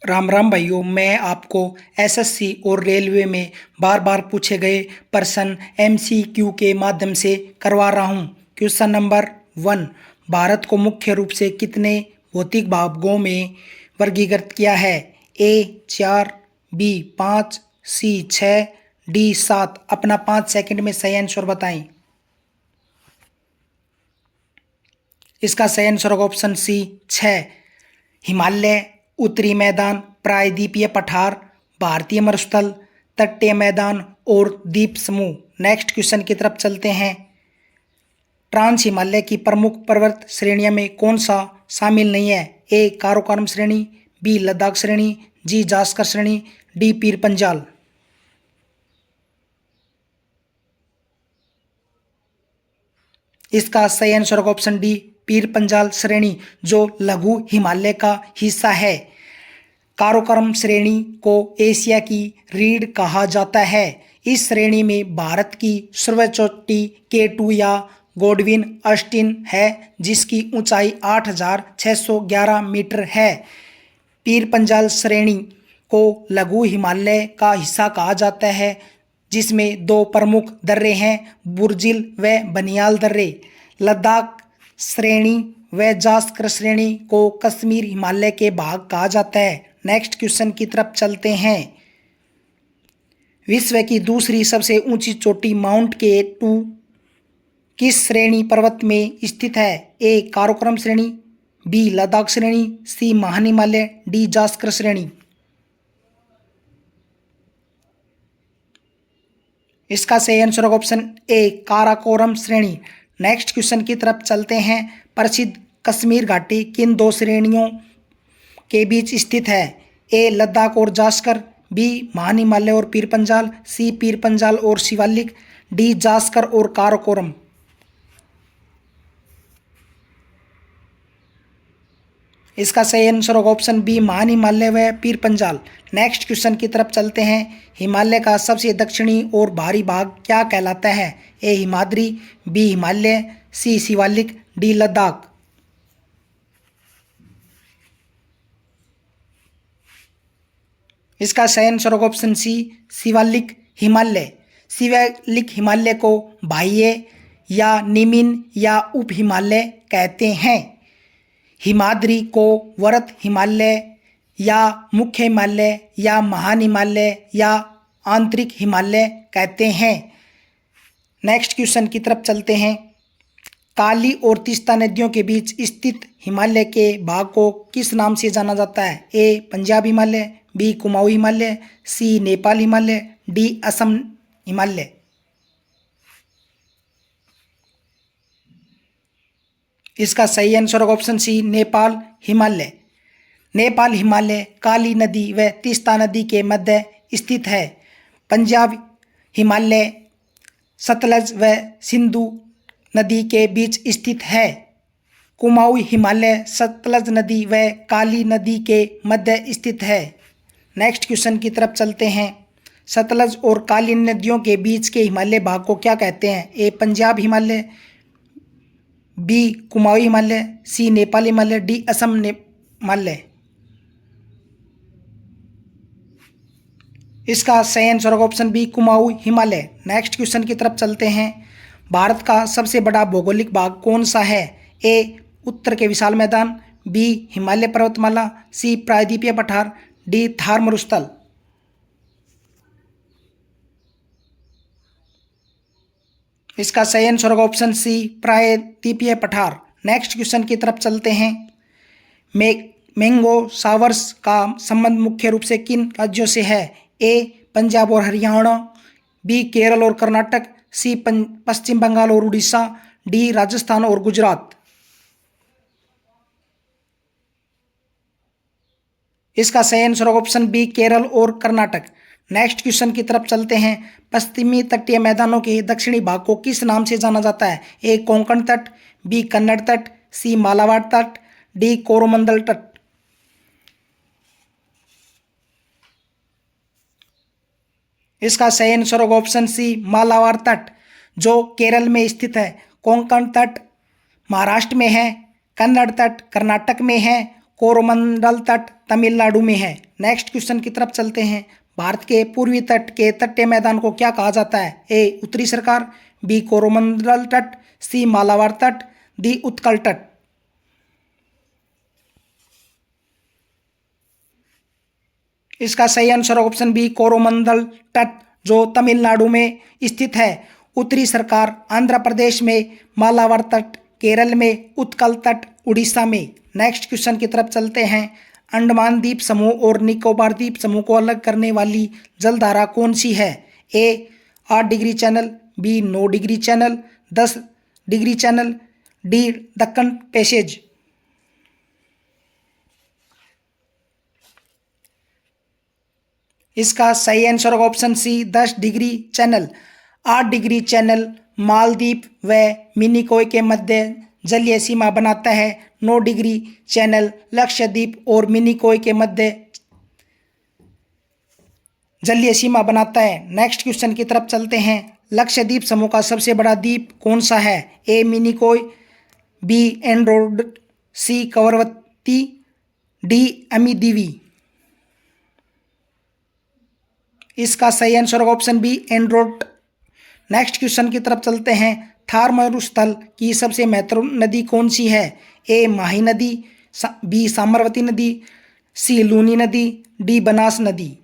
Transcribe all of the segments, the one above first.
राम राम भाइयों, मैं आपको एसएससी और रेलवे में बार बार पूछे गए प्रश्न एमसीक्यू के माध्यम से करवा रहा हूं। क्वेश्चन नंबर 1, भारत को मुख्य रूप से कितने भौतिक भागों में वर्गीकृत किया है? ए 4, बी 5, सी 6, डी 7। अपना 5 सेकंड में सही आंसर बताएं। इसका सही आंसर होगा ऑप्शन सी 6। हिमालय, उत्तरी मैदान, प्रायद्वीपीय पठार, भारतीय मरुस्थल, तटीय मैदान और द्वीप समूह। नेक्स्ट क्वेश्चन की तरफ चलते हैं। ट्रांस हिमालय की प्रमुख पर्वत श्रेणियों में कौन सा शामिल नहीं है? ए काराकोरम श्रेणी, बी लद्दाख श्रेणी, जी जास्कर श्रेणी, डी पीर पंजाल। इसका सही आंसर होगा ऑप्शन डी पीर पंजाल श्रेणी, जो लघु हिमालय का हिस्सा है। काराकोरम श्रेणी को एशिया की रीढ़ कहा जाता है। इस श्रेणी में भारत की सर्वोच्च चोटी K2 या गोडविन ऑस्टिन है, जिसकी ऊंचाई 8,611 मीटर है। पीर पंजाल श्रेणी को लघु हिमालय का हिस्सा कहा जाता है, जिसमें 2 प्रमुख दर्रे हैं, बुर्जिल व बनियाल दर्रे। लद्दाख श्रेणी व जास्कर श्रेणी को कश्मीर हिमालय के भाग कहा जाता है। नेक्स्ट क्वेश्चन की तरफ चलते हैं। विश्व की दूसरी सबसे ऊंची चोटी माउंट K2 किस श्रेणी पर्वत में स्थित है? ए काराकोरम श्रेणी, बी लद्दाख श्रेणी, सी महान हिमालय, डी जास्कर श्रेणी। इसका सही आंसर होगा ऑप्शन ए काराकोरम श्रेणी। नेक्स्ट क्वेश्चन की तरफ चलते हैं। प्रसिद्ध कश्मीर घाटी किन 2 श्रेणियों के बीच स्थित है? ए लद्दाख और जास्कर, बी महान हिमालय और पीर पंजाल, सी पीर पंजाल और शिवालिक, डी जास्कर और काराकोरम। इसका सही आंसर होगा ऑप्शन बी महान हिमालय व पीर पंजाल। नेक्स्ट क्वेश्चन की तरफ चलते हैं। हिमालय का सबसे दक्षिणी और भारी भाग क्या कहलाता है? ए हिमाद्री, बी हिमालय, सी शिवालिक, डी लद्दाख। इसका सही आंसर होगा ऑप्शन सी शिवालिक हिमालय। शिवालिक हिमालय को बाह्य या निम्न या उप हिमालय कहते हैं। हिमाद्री को वरद हिमालय या मुख्य हिमालय या महान हिमालय या आंतरिक हिमालय कहते हैं। नेक्स्ट क्वेश्चन की तरफ चलते हैं। काली और तीस्ता नदियों के बीच स्थित हिमालय के भाग को किस नाम से जाना जाता है? ए Punjab Himalaya, B Kumaon Himalaya, C Nepal Himalaya, D Assam Himalaya. इसका सही आंसर होगा ऑप्शन सी नेपाल हिमालय। नेपाल हिमालय काली नदी व तीस्ता नदी के मध्य स्थित है। पंजाब हिमालय सतलज व सिंधु नदी के बीच स्थित है। कुमाऊं हिमालय सतलज नदी व काली नदी के मध्य स्थित है। नेक्स्ट क्वेश्चन की तरफ चलते हैं। सतलज और काली नदियों के बीच के हिमालय भाग को क्या कहते हैं? A Punjab Himalaya, B Kumaon Himalaya, C Nepal Himalaya, D Assam Himalaya. इसका सही आंसर होगा option B Kumaon Himalaya. Next question की तरफ चलते हैं। भारत का सबसे बड़ा भौगोलिक भाग कौन सा है? ए उत्तर के विशाल मैदान, बी हिमालय पर्वतमाला, सी प्रायद्वीपीय पठार, डी थार मरुस्थल। इसका सही आंसर होगा ऑप्शन सी प्रायद्वीपीय पठार। नेक्स्ट क्वेश्चन की तरफ चलते हैं। मैंगो शावर्स का संबंध मुख्य रूप से किन राज्यों से है? ए पंजाब और हरियाणा, बी केरल और कर्नाटक, सी पश्चिम बंगाल और उड़ीसा, डी राजस्थान और गुजरात। इसका सही आंसर होगा ऑप्शन बी केरल और कर्नाटक। नेक्स्ट क्वेश्चन की तरफ चलते हैं। पश्चिमी तटीय मैदानों के दक्षिणी भाग को किस नाम से जाना जाता है? ए कोंकण तट, बी कन्नड़ तट, सी मालाबार तट, डी कोरोमंडल तट। इसका सही आंसर होगा ऑप्शन सी मालाबार तट, जो केरल में स्थित है। कोंकण तट महाराष्ट्र में है, कन्नड़ तट कर्नाटक में है, कोरोमंडल तट तमिलनाडु में है। नेक्स्ट क्वेश्चन की तरफ चलते हैं। भारत के पूर्वी तट के तटीय मैदान को क्या कहा जाता है? ए उत्तरी सरकार, बी कोरोमंडल तट, सी मालाबार तट, डी उत्कल तट। इसका सही आंसर ऑप्शन बी कोरोमंडल तट, जो तमिलनाडु में स्थित है। उत्तरी सरकार आंध्र प्रदेश में, मालाबार तट केरल में, उत्कल तट उड़ीसा में। नेक्स्ट क्वेश्चन की तरफ चलते हैं। अंडमान द्वीप समूह और निकोबार द्वीप समूह को अलग करने वाली जलधारा कौन सी है? A 8 degree channel, B 9 degree channel, 10 degree channel, D Deccan passage. इसका सही answer option C 10 degree channel. 8 degree channel Maldives व मिनिकॉय के मध्य जलीय सीमा बनाता है। 9 डिग्री चैनल लक्षद्वीप और मिनिकॉय के मध्य जलीय सीमा बनाता है। नेक्स्ट क्वेश्चन की तरफ चलते हैं। लक्षद्वीप समूह का सबसे बड़ा द्वीप कौन सा है? A Minicoy, B Andrott, C Kavaratti, D Amindivi. इसका सही answer option B Andrott. Next question की तरफ चलते हैं। थार मरुस्थल की सबसे महत्वपूर्ण नदी कौन सी है? ए माही नदी, बी साबरमती नदी, सी लूनी नदी, डी बनास नदी।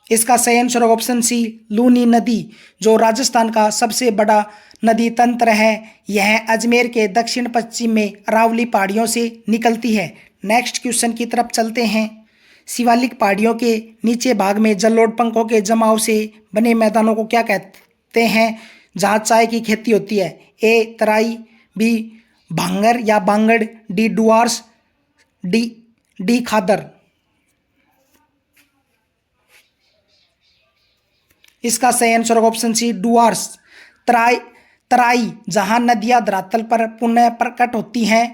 इसका सही आंसर ऑप्शन सी लूनी नदी, जो राजस्थान का सबसे बड़ा नदी तंत्र है। यह अजमेर के दक्षिण पश्चिम में अरावली पहाड़ियों से निकलती है। नेक्स्ट क्वेश्चन की तरफ चलते हैं। शिवालिक पहाड़ियों के नीचे भाग में जलोढ़ पंखों के जमाव से बने मैदानों को क्या कहते हैं जहाँ चाय की खेती होती है? ए तराई, बी भांगर या बांगड़, डी डुआर्स, डी खादर। इसका सही आंसर ऑप्शन सी डुआर्स। तराई जहां नदियां धरातल पर पुनः प्रकट होती हैं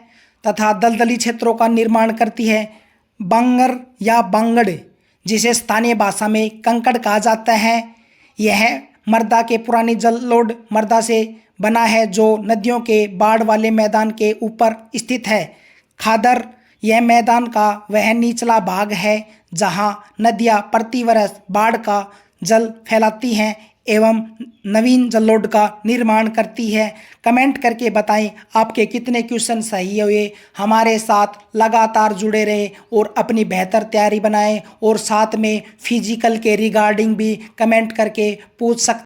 तथा दलदली क्षेत्रों का निर्माण करती है। बांगर या बांगड़, जिसे स्थानीय भाषा में कंकड़ कहा जाता है, यह मृदा के पुरानी जलोढ़ मृदा से बना है जो नदियों के बाढ़ वाले मैदान के ऊपर स्थित है। खादर, यह मैदान का वह निचला भाग है जहां नदियां प्रतिवर्ष बाढ़ का जल फैलाती हैं एवं नवीन जलोढ़ का निर्माण करती है। कमेंट करके बताएं आपके कितने क्वेश्चन सही हुए। हमारे साथ लगातार जुड़े रहें और अपनी बेहतर तैयारी बनाएं और साथ में फिजिकल के रिगार्डिंग भी कमेंट करके पूछ सकते